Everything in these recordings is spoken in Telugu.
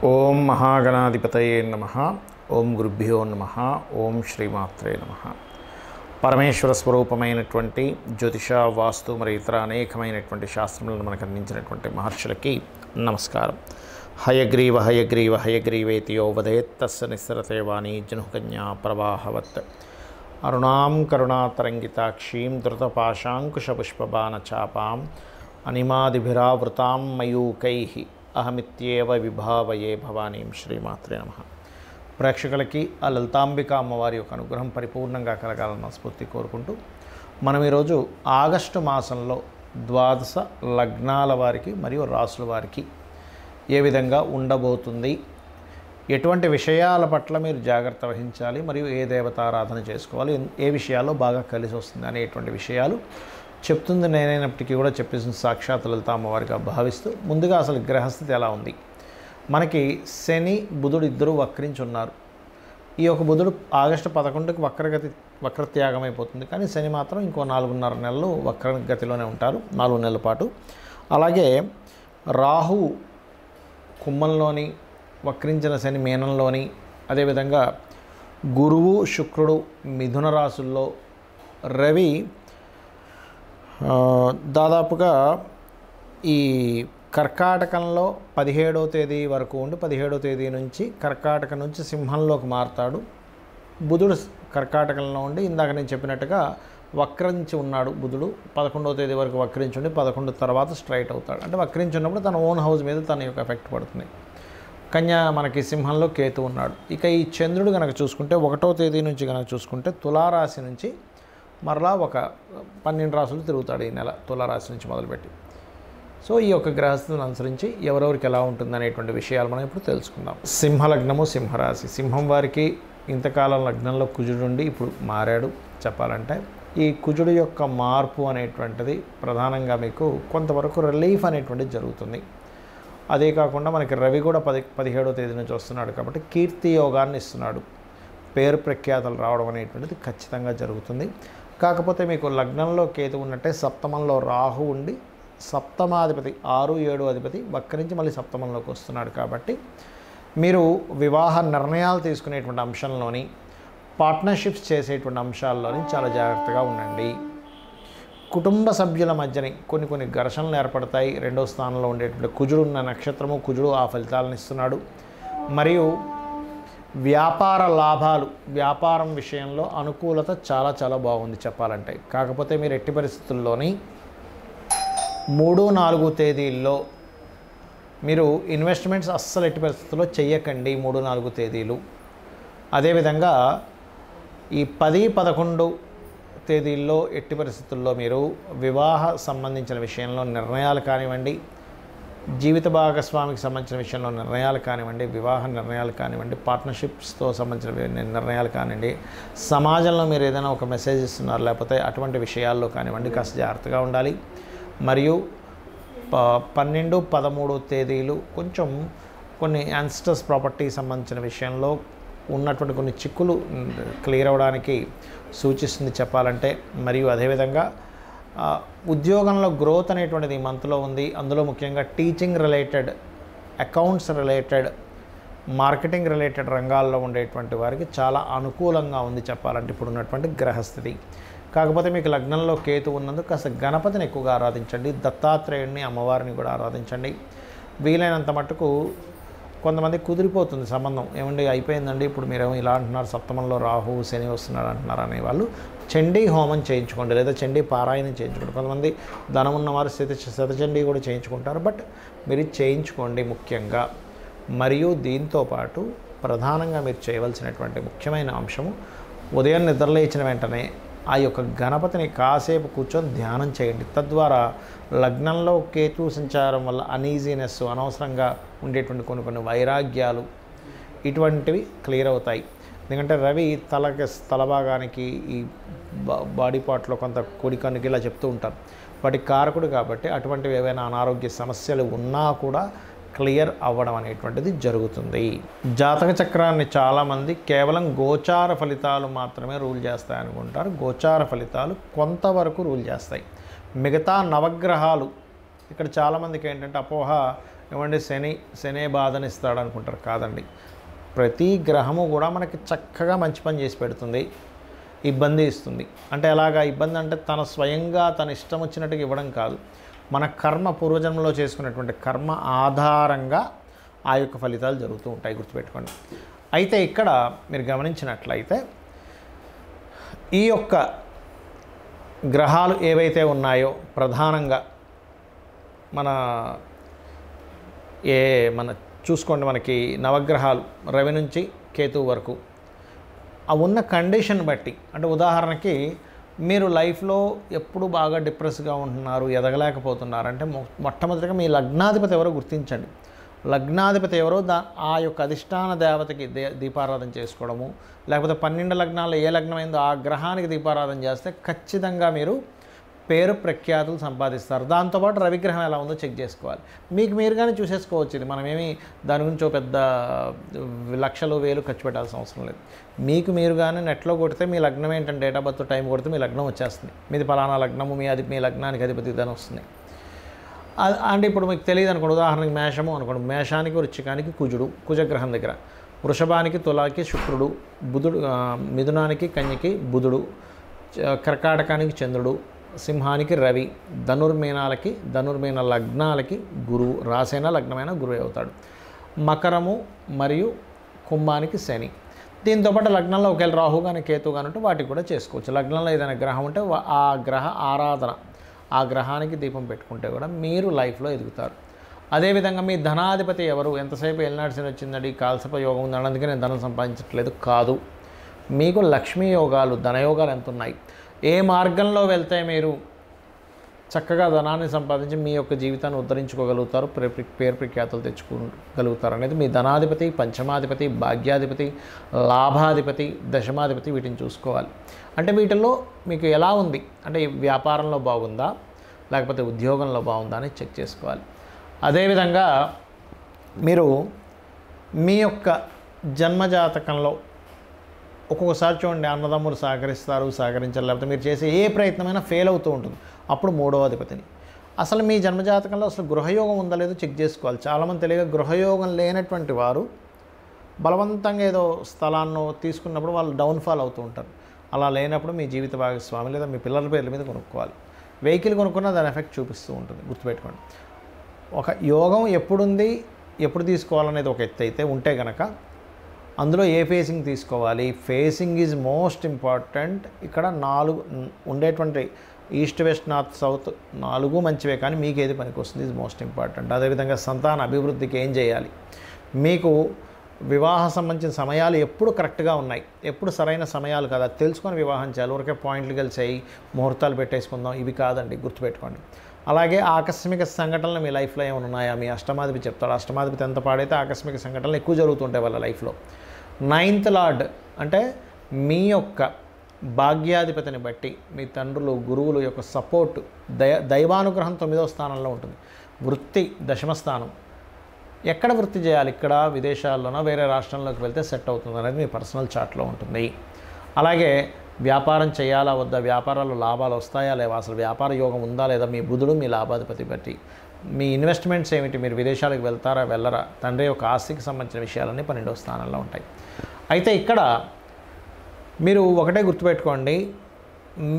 ఓం మహాగణాధిపతయే నమః. ఓం గురుభ్యో నమః. ఓం శ్రీమాత్రే నమః. పరమేశ్వర స్వరూపమైనటువంటి జ్యోతిష, వాస్తు మరియు ఇతర అనేకమైనటువంటి శాస్త్రములను మనకు అందించినటువంటి మహర్షులకి నమస్కారం. హయగ్రీవ హయగ్రీవ హయగ్రీవేతి యో వదేత్తస్య నిస్సరతే వాణి జనుకన్యా ప్రవాహవత్. అరుణాం కరుణాతరంగితాక్షీం ధృతపాశాంకుశపుష్పబాణచాపాం అనిమాదిభిరావృతాం మయూకైః అహమిత్యేవ విభావయే భవానీం. శ్రీమాత్రే నమః. ప్రేక్షకులకి ఆ లలితాంబిక అమ్మవారి యొక్క అనుగ్రహం పరిపూర్ణంగా కలగాలన్న స్ఫూర్తి కోరుకుంటూ మనం ఈరోజు ఆగస్టు మాసంలో ద్వాదశ లగ్నాల వారికి మరియు రాసుల వారికి ఏ విధంగా ఉండబోతుంది, ఎటువంటి విషయాల పట్ల మీరు జాగ్రత్త వహించాలి, మరియు ఏ దేవతారాధన చేసుకోవాలి, ఏ విషయాల్లో బాగా కలిసి వస్తుంది అనేటువంటి విషయాలు చెప్తుంది నేనైనప్పటికీ కూడా చెప్పేసిన సాక్షాత్ లలిత అమ్మవారిగా భావిస్తూ, ముందుగా అసలు గ్రహస్థితి ఎలా ఉంది. మనకి శని బుధుడు ఇద్దరు వక్రించి ఉన్నారు. ఈ యొక్క బుధుడు ఆగస్టు 11కి వక్రత్యాగం అయిపోతుంది, కానీ శని మాత్రం ఇంకో 4.5 నెలలు వక్రగతిలోనే ఉంటారు, 4 నెలల పాటు. అలాగే రాహు కుంభంలోని, వక్రించిన శని మీనంలోని, అదేవిధంగా గురువు శుక్రుడు మిథున రాశుల్లో, రవి దాదాపుగా ఈ కర్కాటకంలో 17వ తేదీ వరకు ఉండి 17వ తేదీ నుంచి కర్కాటక నుంచి సింహంలోకి మారుతాడు. బుధుడు కర్కాటకంలో ఉండి ఇందాక నేను చెప్పినట్టుగా వక్రించి ఉన్నాడు. బుధుడు 11వ తేదీ వరకు వక్రించి ఉండి 11 తర్వాత స్ట్రైట్ అవుతాడు. అంటే వక్రించి ఉన్నప్పుడు తన ఓన్ హౌస్ మీద తన యొక్క ఎఫెక్ట్ పడుతుంది. కన్యా మనకి సింహంలో కేతు ఉన్నాడు. ఇక ఈ చంద్రుడు కనుక చూసుకుంటే 1వ తేదీ నుంచి కనుక చూసుకుంటే తులారాశి నుంచి మరలా ఒక 12 రాశులు తిరుగుతాడు ఈ నెల, తులారాశి నుంచి మొదలుపెట్టి. సో ఈ యొక్క గ్రహస్థితిని అనుసరించి ఎవరెవరికి ఎలా ఉంటుంది అనేటువంటి విషయాలు మనం ఇప్పుడు తెలుసుకుందాం. సింహలగ్నము, సింహరాశి. సింహం వారికి ఇంతకాలం లగ్నంలో కుజుడు ఉండి ఇప్పుడు మారాడు. చెప్పాలంటే ఈ కుజుడు యొక్క మార్పు అనేటువంటిది ప్రధానంగా మీకు కొంతవరకు రిలీఫ్ అనేటువంటిది జరుగుతుంది. అదే కాకుండా మనకి రవి కూడా 17వ తేదీ నుంచి వస్తున్నాడు కాబట్టి కీర్తి యోగాన్ని ఇస్తున్నాడు. పేరు ప్రఖ్యాతలు రావడం అనేటువంటిది ఖచ్చితంగా జరుగుతుంది. కాకపోతే మీకు లగ్నంలో కేతు ఉన్నట్టే సప్తమంలో రాహు ఉండి, సప్తమాధిపతి 6, 7 అధిపతి వక్రించి మళ్ళీ సప్తమంలోకి వస్తున్నాడు. కాబట్టి మీరు వివాహ నిర్ణయాలు తీసుకునేటువంటి అంశంలోని, పార్ట్నర్షిప్స్ చేసేటువంటి అంశాల్లోని చాలా జాగ్రత్తగా ఉండండి. కుటుంబ సభ్యుల మధ్యని కొన్ని ఘర్షణలు ఏర్పడతాయి. 2వ స్థానంలో ఉండేటువంటి కుజుడు ఉన్న నక్షత్రము, కుజుడు ఆ ఫలితాలను ఇస్తున్నాడు. మరియు వ్యాపార లాభాలు, వ్యాపారం విషయంలో అనుకూలత చాలా బాగుంది చెప్పాలంటే. కాకపోతే మీరు ఎట్టి పరిస్థితుల్లోని 3, 4 తేదీల్లో మీరు ఇన్వెస్ట్మెంట్స్ అస్సలు ఎట్టి పరిస్థితుల్లో చెయ్యకండి. 3, 4 తేదీలు. అదేవిధంగా ఈ 10, 11 తేదీల్లో ఎట్టి పరిస్థితుల్లో మీరు వివాహ సంబంధించిన విషయంలో నిర్ణయాలు కానివ్వండి, జీవిత భాగస్వామికి సంబంధించిన విషయంలో నిర్ణయాలు కానివ్వండి, వివాహ నిర్ణయాలు కానివ్వండి, పార్ట్నర్షిప్స్తో సంబంధించిన నిర్ణయాలు కానివ్వండి, సమాజంలో మీరు ఏదైనా ఒక మెసేజ్ ఇస్తున్నారు లేకపోతే అటువంటి విషయాల్లో కానివ్వండి కాస్త జాగ్రత్తగా ఉండాలి. మరియు 12, 13 తేదీలు కొంచెం కొన్ని యాన్స్టర్స్ ప్రాపర్టీ సంబంధించిన విషయంలో ఉన్నటువంటి కొన్ని చిక్కులు క్లియర్ అవ్వడానికి సూచిస్తుంది చెప్పాలంటే. మరియు అదేవిధంగా ఉద్యోగంలో గ్రోత్ అనేటువంటిది ఈ మంత్లో ఉంది. అందులో ముఖ్యంగా teaching related, accounts related, marketing related రంగాల్లో ఉండేటువంటి వారికి చాలా అనుకూలంగా ఉంది చెప్పాలంటే ఇప్పుడు ఉన్నటువంటి గ్రహస్థితి. కాకపోతే మీకు లగ్నంలో కేతు ఉన్నందుకు కాస్త గణపతిని ఎక్కువగా ఆరాధించండి, దత్తాత్రేయుడిని, అమ్మవారిని కూడా ఆరాధించండి. వీలైనంత మట్టుకు కొంతమంది కుదిరిపోతుంది సంబంధం, ఏమండి అయిపోయిందండి ఇప్పుడు మీరేమో ఇలా అంటున్నారు, సప్తమంలో రాహు శని వస్తున్నారు అంటున్నారు అనేవాళ్ళు చండీ హోమం చేయించుకోండి, లేదా చండీ పారాయణం చేయించుకోండి. కొంతమంది ధనం ఉన్నవారు శతచండీ కూడా చేయించుకుంటారు, బట్ మీరు చేయించుకోండి ముఖ్యంగా. మరియు దీంతోపాటు ప్రధానంగా మీరు చేయవలసినటువంటి ముఖ్యమైన అంశము, ఉదయం నిద్రలేచిన వెంటనే ఆ యొక్క గణపతిని కాసేపు కూర్చొని ధ్యానం చేయండి. తద్వారా లగ్నంలో కేతు సంచారం వల్ల అనీజీనెస్, అనవసరంగా ఉండేటువంటి కొన్ని వైరాగ్యాలు ఇటువంటివి క్లియర్ అవుతాయి. ఎందుకంటే రవి తల భాగానికి, ఈ బాడీ పార్ట్లో కొంత కుడి కన్నుకి ఇలా చెప్తూ ఉంటారు, వాటి కారకుడు. కాబట్టి అటువంటివి ఏవైనా అనారోగ్య సమస్యలు ఉన్నా కూడా క్లియర్ అవ్వడం అనేటువంటిది జరుగుతుంది. జాతక చక్రాన్ని చాలామంది కేవలం గోచార ఫలితాలు మాత్రమే రూల్ చేస్తాయి అనుకుంటారు. గోచార ఫలితాలు కొంతవరకు రూల్ చేస్తాయి. మిగతా నవగ్రహాలు ఇక్కడ చాలామందికి ఏంటంటే అపోహ, ఏమంటే శనే బాధని ఇస్తాడు అనుకుంటారు. కాదండి, ప్రతి గ్రహము కూడా మనకి చక్కగా మంచి పని చేసి పెడుతుంది, ఇబ్బంది ఇస్తుంది. అంటే ఎలాగా ఇబ్బంది అంటే తన స్వయంగా తన ఇష్టం వచ్చినట్టుగా ఇవ్వడం కాదు, మన కర్మ పూర్వజన్మలో చేసుకున్నటువంటి కర్మ ఆధారంగా ఆ యొక్క ఫలితాలు జరుగుతూ ఉంటాయి, గుర్తుపెట్టుకోండి. అయితే ఇక్కడ మీరు గమనించినట్లయితే ఈ యొక్క గ్రహాలు ఏవైతే ఉన్నాయో ప్రధానంగా మన చూసుకోండి, మనకి నవగ్రహాలు రవి నుంచి కేతువు వరకు ఆ ఉన్న కండిషన్ బట్టి, అంటే ఉదాహరణకి మీరు లైఫ్లో ఎప్పుడు బాగా డిప్రెస్గా ఉంటున్నారు, ఎదగలేకపోతున్నారు అంటే మొట్టమొదటిగా మీ లగ్నాధిపతి ఎవరో గుర్తించండి. లగ్నాధిపతి ఎవరో ఆ యొక్క అధిష్టాన దేవతకి దీపారాధన చేసుకోవడము, లేకపోతే 12 లగ్నాల్లో ఏ లగ్నమైందో ఆ గ్రహానికి దీపారాధన చేస్తే ఖచ్చితంగా మీరు పేరు ప్రఖ్యాతులు సంపాదిస్తారు. దాంతోపాటు రవిగ్రహం ఎలా ఉందో చెక్ చేసుకోవాలి. మీకు మీరుగానే చూసేసుకోవచ్చు. ఇది మనమేమి దాని గురించి పెద్ద లక్షలు వేలు ఖర్చు పెట్టాల్సిన అవసరం లేదు. మీకు మీరుగానే నెట్లో కొడితే మీ లగ్నం ఏంటంటే డేట్ ఆఫ్ బర్త్ టైం కొడితే మీ లగ్నం వచ్చేస్తుంది. మీది ఫలానా లగ్నము, మీ లగ్నానికి అధిపతి ఇదని వస్తుంది. అంటే ఇప్పుడు మీకు తెలియదు అనుకోండి, ఉదాహరణకి మేషము అనుకోండి, మేషానికి వృశ్చికానికి కుజుడు, కుజగ్రహం దగ్గర, వృషభానికి తులాకి శుక్రుడు, బుధుడు, మిథునానికి కన్యకి బుధుడు, కర్కాటకానికి చంద్రుడు, సింహానికి రవి, ధనుర్మీన లగ్నాలకి గురువు, రాసైన లగ్నమైన గురువు అవుతాడు. మకరము మరియు కుంభానికి శని. దీంతోపాటు లగ్నంలో ఒకవేళ రాహు కానీ కేతు కానీ ఉంటే వాటికి కూడా చేసుకోవచ్చు. లగ్నంలో ఏదైనా గ్రహం ఉంటే ఆ గ్రహ ఆరాధన, ఆ గ్రహానికి దీపం పెట్టుకుంటే కూడా మీరు లైఫ్లో ఎదుగుతారు. అదేవిధంగా మీ ధనాధిపతి ఎవరు, ఎంతసేపు ఎల్నాడ్సిన వచ్చిందండి కాల్సప యోగం ఉందని అందుకే నేను ధనం సంపాదించట్లేదు కాదు, మీకు లక్ష్మీ యోగాలు, ధనయోగాలు ఎంత ఉన్నాయి, ఏ మార్గంలో వెళ్తే మీరు చక్కగా ధనాన్ని సంపాదించి మీ యొక్క జీవితాన్ని ఉద్ధరించుకోగలుగుతారు, పేరు ప్రఖ్యాతులు తెచ్చుకోగలుగుతారు అనేది మీ ధనాధిపతి, పంచమాధిపతి, భాగ్యాధిపతి, లాభాధిపతి, దశమాధిపతి వీటిని చూసుకోవాలి. అంటే వీటిల్లో మీకు ఎలా ఉంది అంటే వ్యాపారంలో బాగుందా లేకపోతే ఉద్యోగంలో బాగుందా అని చెక్ చేసుకోవాలి. అదేవిధంగా మీరు మీ యొక్క జన్మజాతకంలో ఒక్కొక్కసారి చూడండి, అన్నదమ్ములు సహకరించారు, లేకపోతే మీరు చేసే ఏ ప్రయత్నమైనా ఫెయిల్ అవుతూ ఉంటుంది. అప్పుడు 3వ అధిపతిని అసలు మీ జన్మజాతకంలో అసలు గృహయోగం ఉందా లేదో చెక్ చేసుకోవాలి. చాలామంది తెలియక గృహయోగం లేనటువంటి వారు బలవంతంగా ఏదో స్థలాన్ని తీసుకున్నప్పుడు వాళ్ళు డౌన్ఫాల్ అవుతూ ఉంటారు. అలా లేనప్పుడు మీ జీవిత భాగస్వామి లేదా మీ పిల్లల పేర్ల మీద కొనుక్కోవాలి. వెహికల్ కొనుక్కున్నా దాని ఎఫెక్ట్ చూపిస్తూ ఉంటుంది, గుర్తుపెట్టుకోండి. ఒక యోగం ఎప్పుడుంది, ఎప్పుడు తీసుకోవాలనేది ఒక ఎత్తు అయితే ఉంటే కనుక అందులో ఏ ఫేసింగ్ తీసుకోవాలి, ఫేసింగ్ ఈజ్ మోస్ట్ ఇంపార్టెంట్. ఇక్కడ 4 ఉండేటువంటి ఈస్ట్, వెస్ట్, నార్త్, సౌత్ 4 మంచివే, కానీ మీకు ఏది పనికి వస్తుంది ఈజ్ మోస్ట్ ఇంపార్టెంట్. అదేవిధంగా సంతాన అభివృద్ధికి ఏం చేయాలి, మీకు వివాహ సంబంధించిన సమయాలు ఎప్పుడు కరెక్ట్గా ఉన్నాయి, ఎప్పుడు సరైన సమయాలు కదా తెలుసుకొని వివాహం చేయాలి. ఊరికే పాయింట్లు కలిసాయి ముహూర్తాలు పెట్టేసుకుందాం ఇవి కాదండి, గుర్తుపెట్టుకోండి. అలాగే ఆకస్మిక సంఘటనలు మీ లైఫ్లో ఏమైనా ఉన్నాయా, మీ అష్టమాధిపతి చెప్తాడు. అష్టమాధిపతి ఎంత పాడైతే ఆకస్మిక సంఘటనలు ఎక్కువ జరుగుతుంటాయి వాళ్ళ లైఫ్లో. 9th లార్డ్ అంటే మీ యొక్క భాగ్యాధిపతిని బట్టి మీ తండ్రులు, గురువులు యొక్క సపోర్ట్, దైవానుగ్రహం 9వ స్థానంలో ఉంటుంది. వృత్తి 10వ స్థానం. ఎక్కడ వృత్తి చేయాలి, ఇక్కడ విదేశాల్లోనో వేరే రాష్ట్రంలోకి వెళ్తే సెట్ అవుతుంది అనేది మీ పర్సనల్ చార్ట్లో ఉంటుంది. అలాగే వ్యాపారం చేయాలా వద్దా, వ్యాపారాల్లో లాభాలు వస్తాయా లేవా, అసలు వ్యాపార యోగం ఉందా లేదా, మీ బుధుడు మీ లాభాధిపతి బట్టి. మీ ఇన్వెస్ట్మెంట్స్ ఏమిటి, మీరు విదేశాలకు వెళ్తారా వెళ్ళరా, తండ్రి యొక్క ఆస్తికి సంబంధించిన విషయాలన్నీ 12వ స్థానంలో ఉంటాయి. అయితే ఇక్కడ మీరు ఒకటే గుర్తుపెట్టుకోండి,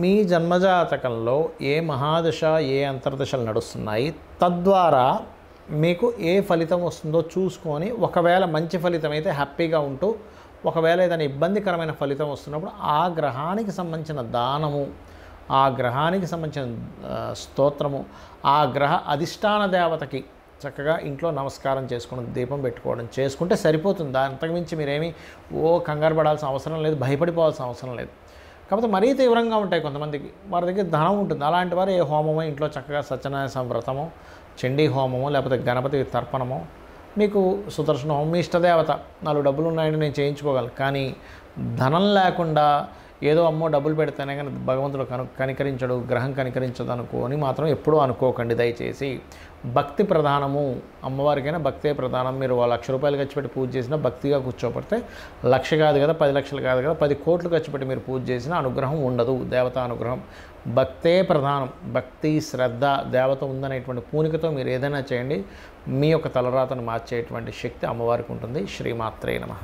మీ జన్మజాతకంలో ఏ మహాదశ ఏ అంతర్దశలు నడుస్తున్నాయి, తద్వారా మీకు ఏ ఫలితం వస్తుందో చూసుకొని ఒకవేళ మంచి ఫలితం అయితే హ్యాపీగా ఉంటూ, ఒకవేళ ఏదైనా ఇబ్బందికరమైన ఫలితం వస్తున్నప్పుడు ఆ గ్రహానికి సంబంధించిన దానము, ఆ గ్రహానికి సంబంధించిన స్తోత్రము, ఆ గ్రహ అధిష్టాన దేవతకి చక్కగా ఇంట్లో నమస్కారం చేసుకుని దీపం పెట్టుకోవడం చేసుకుంటే సరిపోతుంది. అంతకుమించి మీరేమీ కంగారు పడాల్సిన అవసరం లేదు, భయపడిపోవాల్సిన అవసరం లేదు. కాకపోతే మరీ తీవ్రంగా ఉంటాయి కొంతమందికి, వారి దగ్గర ధనం ఉంటుంది. అలాంటి వారు ఏ హోమమో ఇంట్లో చక్కగా సత్యనారాయణ వ్రతమో, చండీ హోమమో, లేకపోతే గణపతి తర్పణమో, మీకు సుదర్శన హోమం, మీ ఇష్టదేవత 4 డబ్బులు ఉన్నాయని నేను చేయించుకోగలను, కానీ ధనం లేకుండా ఏదో అమ్మో డబ్బులు పెడితేనే కానీ భగవంతుడు కనికరించడు, గ్రహం కనికరించదు అనుకోని మాత్రం ఎప్పుడూ అనుకోకండి దయచేసి. భక్తి ప్రధానము, అమ్మవారికైనా భక్తే ప్రధానం. మీరు 1,00,000 రూపాయలు ఖర్చు పెట్టి పూజ చేసినా భక్తిగా కూర్చోబడితే 1,00,000 కాదు కదా, 10 లక్షలు కాదు కదా, 10 కోట్లు ఖర్చు పెట్టి మీరు పూజ చేసినా అనుగ్రహం ఉండదు, దేవతా అనుగ్రహం. భక్తే ప్రధానం. భక్తి, శ్రద్ధ, దేవత ఉందనేటువంటి పూనికతో మీరు ఏదైనా చేయండి, మీ యొక్క తలరాతను మార్చేటువంటి శక్తి అమ్మవారికి ఉంటుంది. శ్రీమాత్రే నమః.